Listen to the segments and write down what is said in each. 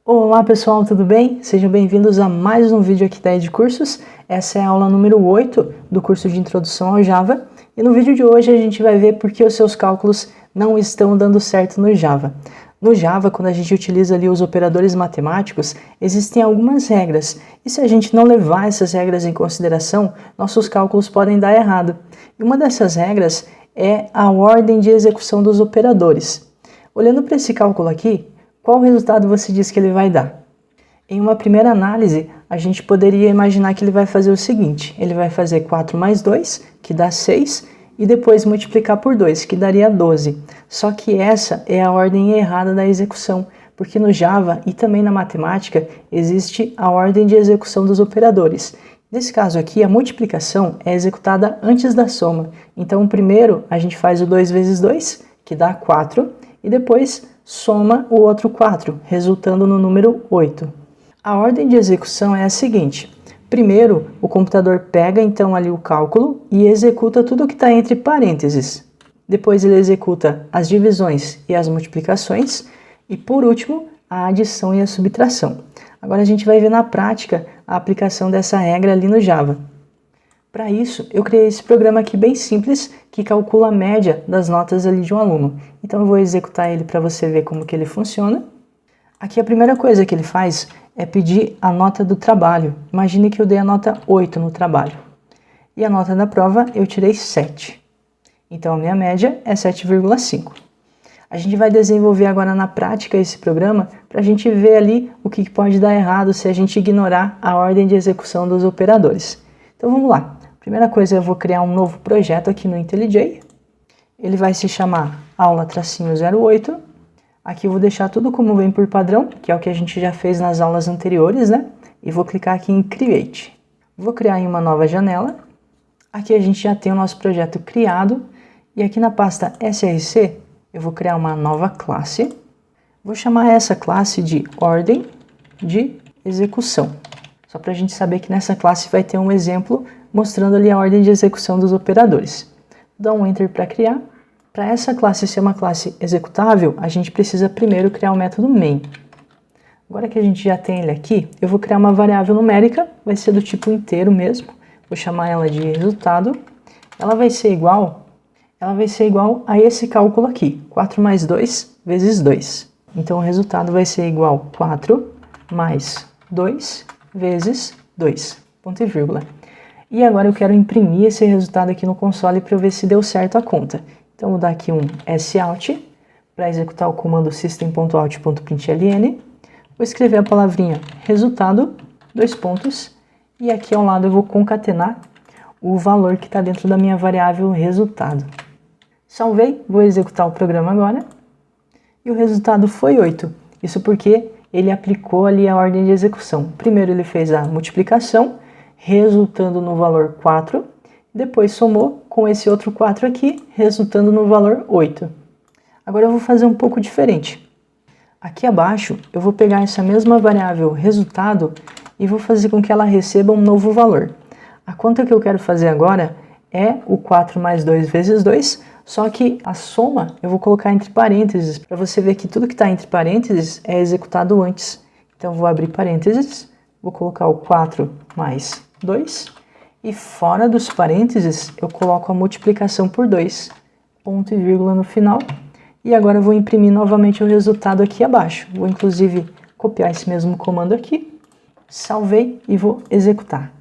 Olá pessoal, tudo bem? Sejam bem-vindos a mais um vídeo aqui da EdCursos. Essa é a aula número 8 do curso de Introdução ao Java. E no vídeo de hoje a gente vai ver por que os seus cálculos não estão dando certo no Java. No Java, quando a gente utiliza ali os operadores matemáticos, existem algumas regras. E se a gente não levar essas regras em consideração, nossos cálculos podem dar errado. E uma dessas regras é a ordem de execução dos operadores. Olhando para esse cálculo aqui, qual resultado você diz que ele vai dar? Em uma primeira análise, a gente poderia imaginar que ele vai fazer o seguinte: ele vai fazer 4 mais 2, que dá 6, e depois multiplicar por 2, que daria 12. Só que essa é a ordem errada da execução, porque no Java e também na matemática existe a ordem de execução dos operadores. Nesse caso aqui, a multiplicação é executada antes da soma. Então, primeiro a gente faz o 2 vezes 2, que dá 4, e depois soma o outro 4, resultando no número 8. A ordem de execução é a seguinte: primeiro, o computador pega então ali o cálculo e executa tudo que está entre parênteses. Depois ele executa as divisões e as multiplicações. E por último, a adição e a subtração. Agora a gente vai ver na prática a aplicação dessa regra ali no Java. Para isso, eu criei esse programa aqui bem simples, que calcula a média das notas ali de um aluno. Então eu vou executar ele para você ver como que ele funciona. Aqui a primeira coisa que ele faz é pedir a nota do trabalho. Imagine que eu dei a nota 8 no trabalho. E a nota da prova eu tirei 7. Então a minha média é 7,5. A gente vai desenvolver agora na prática esse programa para a gente ver ali o que pode dar errado se a gente ignorar a ordem de execução dos operadores. Então vamos lá. Primeira coisa, eu vou criar um novo projeto aqui no IntelliJ. Ele vai se chamar aula-08. Aqui eu vou deixar tudo como vem por padrão, que é o que a gente já fez nas aulas anteriores, né? E vou clicar aqui em Create. Vou criar em uma nova janela. Aqui a gente já tem o nosso projeto criado. E aqui na pasta src, eu vou criar uma nova classe. Vou chamar essa classe de ordem de execução. Só para a gente saber que nessa classe vai ter um exemplo mostrando ali a ordem de execução dos operadores. Vou dar um Enter para criar. Para essa classe ser uma classe executável, a gente precisa primeiro criar o método main. Agora que a gente já tem ele aqui, eu vou criar uma variável numérica, vai ser do tipo inteiro mesmo. Vou chamar ela de resultado. Ela vai ser igual a esse cálculo aqui, 4 mais 2 vezes 2. Então o resultado vai ser igual a 4 mais 2 vezes 2, ponto e vírgula. E agora eu quero imprimir esse resultado aqui no console para eu ver se deu certo a conta. Então vou dar aqui um sout para executar o comando system.out.println. Vou escrever a palavrinha resultado, dois pontos, e aqui ao lado eu vou concatenar o valor que está dentro da minha variável resultado. Salvei, vou executar o programa agora, e o resultado foi 8. Isso porque ele aplicou ali a ordem de execução. Primeiro ele fez a multiplicação, resultando no valor 4, depois somou com esse outro 4 aqui, resultando no valor 8. Agora eu vou fazer um pouco diferente. Aqui abaixo eu vou pegar essa mesma variável resultado e vou fazer com que ela receba um novo valor. A conta que eu quero fazer agora é o 4 mais 2 vezes 2, só que a soma eu vou colocar entre parênteses, para você ver que tudo que está entre parênteses é executado antes. Então vou abrir parênteses, vou colocar o 4 mais 2, e fora dos parênteses eu coloco a multiplicação por 2, ponto e vírgula no final. E agora eu vou imprimir novamente o resultado aqui abaixo. Vou inclusive copiar esse mesmo comando aqui, salvei e vou executar.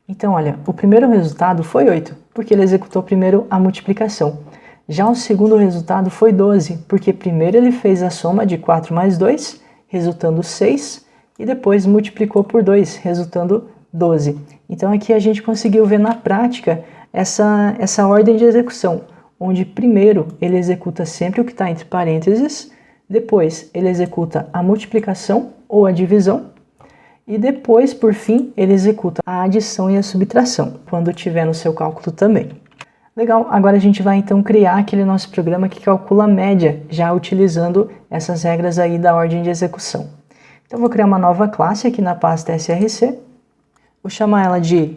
Então olha, o primeiro resultado foi 8, porque ele executou primeiro a multiplicação. Já o segundo resultado foi 12, porque primeiro ele fez a soma de 4 mais 2, resultando 6, e depois multiplicou por 2, resultando 12. Então aqui a gente conseguiu ver na prática essa ordem de execução, onde primeiro ele executa sempre o que está entre parênteses, depois ele executa a multiplicação ou a divisão, e depois, por fim, ele executa a adição e a subtração, quando tiver no seu cálculo também. Legal, agora a gente vai então criar aquele nosso programa que calcula a média, já utilizando essas regras aí da ordem de execução. Então vou criar uma nova classe aqui na pasta src, vou chamar ela de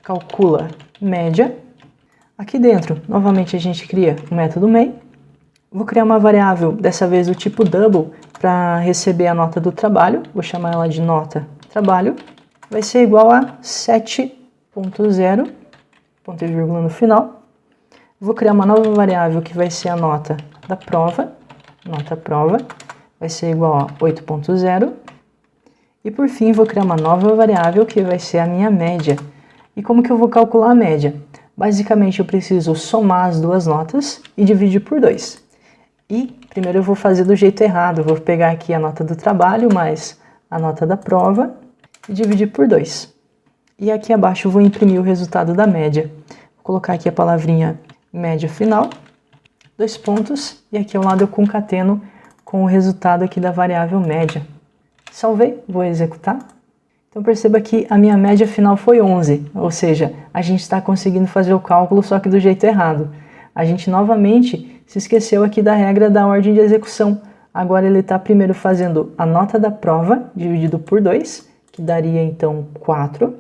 calcula média. Aqui dentro, novamente a gente cria o método main, Vou criar uma variável, dessa vez do tipo double, para receber a nota do trabalho. Vou chamar ela de nota trabalho. Vai ser igual a 7.0, ponto e vírgula no final. Vou criar uma nova variável que vai ser a nota da prova. Nota prova vai ser igual a 8.0. E por fim, vou criar uma nova variável que vai ser a minha média. E como que eu vou calcular a média? Basicamente, eu preciso somar as duas notas e dividir por 2. E primeiro eu vou fazer do jeito errado. Vou pegar aqui a nota do trabalho mais a nota da prova e dividir por 2. E aqui abaixo eu vou imprimir o resultado da média. Vou colocar aqui a palavrinha média final, 2 pontos, e aqui ao lado eu concateno com o resultado aqui da variável média. Salvei, vou executar. Então perceba que a minha média final foi 11, ou seja, a gente está conseguindo fazer o cálculo só que do jeito errado. A gente novamente se esqueceu aqui da regra da ordem de execução. Agora ele está primeiro fazendo a nota da prova dividido por 2, que daria então 4,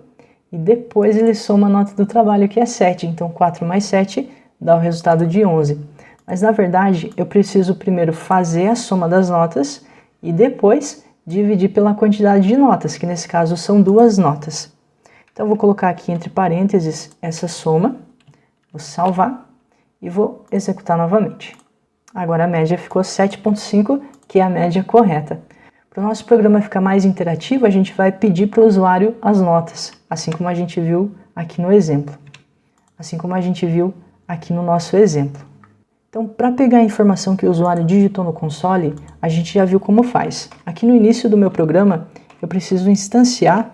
e depois ele soma a nota do trabalho, que é 7. Então 4 mais 7 dá o resultado de 11. Mas na verdade eu preciso primeiro fazer a soma das notas e depois dividir pela quantidade de notas, que nesse caso são 2 notas. Então eu vou colocar aqui entre parênteses essa soma, vou salvar e vou executar novamente. Agora a média ficou 7.5, que é a média correta. Para o nosso programa ficar mais interativo, a gente vai pedir para o usuário as notas, assim como a gente viu aqui no exemplo. Assim como a gente viu aqui no nosso exemplo. Então, para pegar a informação que o usuário digitou no console, a gente já viu como faz. Aqui no início do meu programa, eu preciso instanciar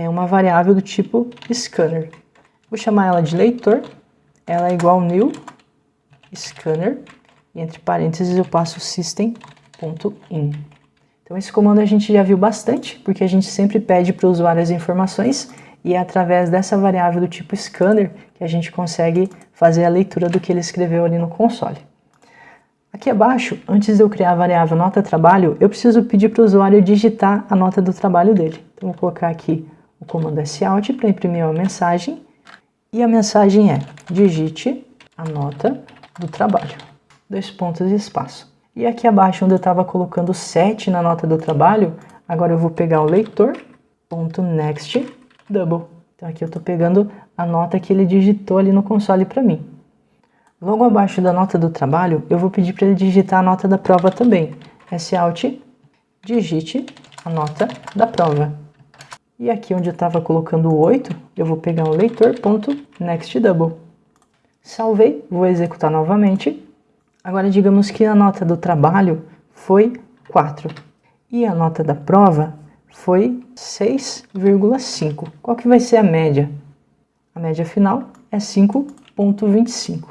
uma variável do tipo scanner. Vou chamar ela de leitor, ela é igual new scanner, e entre parênteses eu passo system.in. Então esse comando a gente já viu bastante, porque a gente sempre pede para o usuário as informações, e é através dessa variável do tipo scanner que a gente consegue fazer a leitura do que ele escreveu ali no console. Aqui abaixo, antes de eu criar a variável nota trabalho, eu preciso pedir para o usuário digitar a nota do trabalho dele. Então vou colocar aqui o comando SOUT para imprimir uma mensagem, e a mensagem é: digite a nota do trabalho. 2 pontos e espaço. E aqui abaixo, onde eu estava colocando 7 na nota do trabalho, agora eu vou pegar o leitor.next double. Então aqui eu estou pegando a nota que ele digitou ali no console para mim. Logo abaixo da nota do trabalho, eu vou pedir para ele digitar a nota da prova também. SOUT, digite a nota da prova. E aqui onde eu estava colocando o 8, eu vou pegar o leitor.next double. Salvei, vou executar novamente. Agora digamos que a nota do trabalho foi 4 e a nota da prova foi 6,5. Qual que vai ser a média? A média final é 5,25.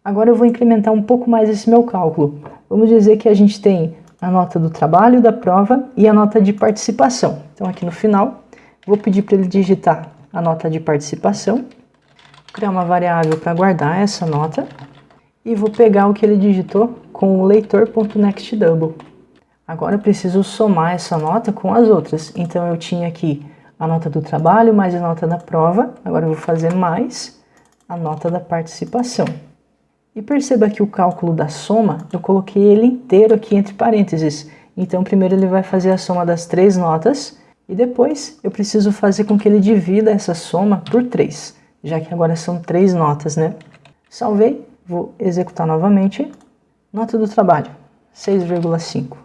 Agora eu vou incrementar um pouco mais esse meu cálculo. Vamos dizer que a gente tem a nota do trabalho, da prova e a nota de participação. Então aqui no final, vou pedir para ele digitar a nota de participação, criar uma variável para guardar essa nota e vou pegar o que ele digitou com o leitor.nextDouble. Agora eu preciso somar essa nota com as outras. Então eu tinha aqui a nota do trabalho mais a nota da prova. Agora eu vou fazer mais a nota da participação. E perceba que o cálculo da soma, eu coloquei ele inteiro aqui entre parênteses. Então primeiro ele vai fazer a soma das 3 notas e depois eu preciso fazer com que ele divida essa soma por 3, já que agora são 3 notas, né? Salvei, vou executar novamente. Nota do trabalho, 6,5.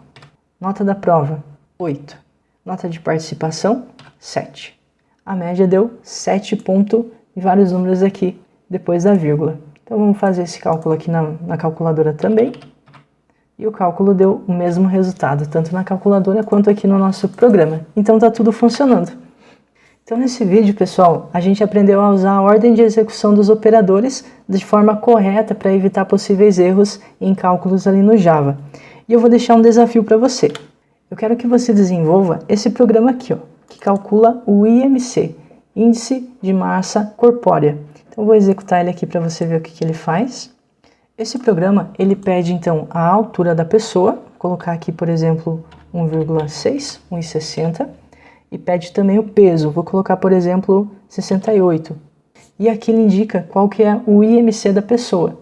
Nota da prova, 8. Nota de participação, 7. A média deu 7 ponto e vários números aqui depois da vírgula. Então vamos fazer esse cálculo aqui na calculadora também. E o cálculo deu o mesmo resultado, tanto na calculadora quanto aqui no nosso programa. Então está tudo funcionando. Então nesse vídeo, pessoal, a gente aprendeu a usar a ordem de execução dos operadores de forma correta para evitar possíveis erros em cálculos ali no Java. E eu vou deixar um desafio para você. Eu quero que você desenvolva esse programa aqui, ó, que calcula o IMC, Índice de Massa Corpórea. Então eu vou executar ele aqui para você ver o que ele faz. Esse programa, ele pede então a altura da pessoa, vou colocar aqui, por exemplo, 1,6, 1,60, e pede também o peso, vou colocar, por exemplo, 68. E aqui ele indica qual que é o IMC da pessoa.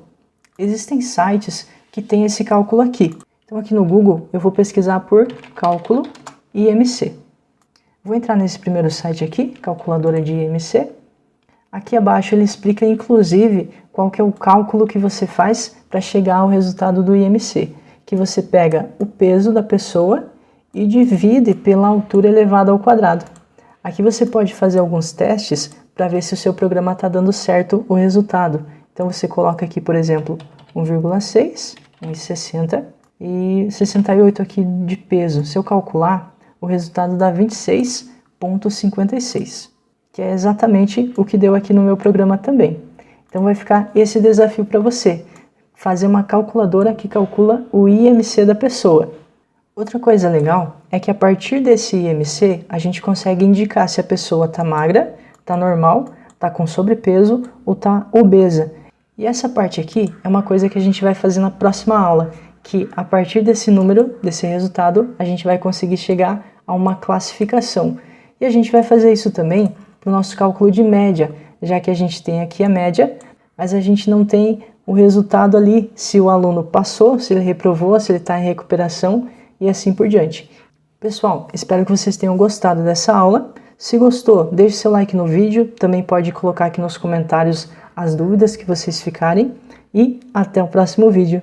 Existem sites que tem esse cálculo aqui. Então aqui no Google eu vou pesquisar por cálculo IMC. Vou entrar nesse primeiro site aqui, calculadora de IMC. Aqui abaixo ele explica inclusive qual que é o cálculo que você faz para chegar ao resultado do IMC, que você pega o peso da pessoa e divide pela altura elevada ao quadrado. Aqui você pode fazer alguns testes para ver se o seu programa está dando certo o resultado. Então você coloca aqui, por exemplo, 1,6, 1,60 e 68 aqui de peso. Se eu calcular, o resultado dá 26,56, que é exatamente o que deu aqui no meu programa também. Então vai ficar esse desafio para você, fazer uma calculadora que calcula o IMC da pessoa. Outra coisa legal é que a partir desse IMC a gente consegue indicar se a pessoa está magra, está normal, está com sobrepeso ou está obesa. E essa parte aqui é uma coisa que a gente vai fazer na próxima aula, que a partir desse número, desse resultado, a gente vai conseguir chegar a uma classificação. E a gente vai fazer isso também para o nosso cálculo de média, já que a gente tem aqui a média, mas a gente não tem o resultado ali, se o aluno passou, se ele reprovou, se ele está em recuperação e assim por diante. Pessoal, espero que vocês tenham gostado dessa aula. Se gostou, deixe seu like no vídeo, também pode colocar aqui nos comentários as dúvidas que vocês ficarem e até o próximo vídeo.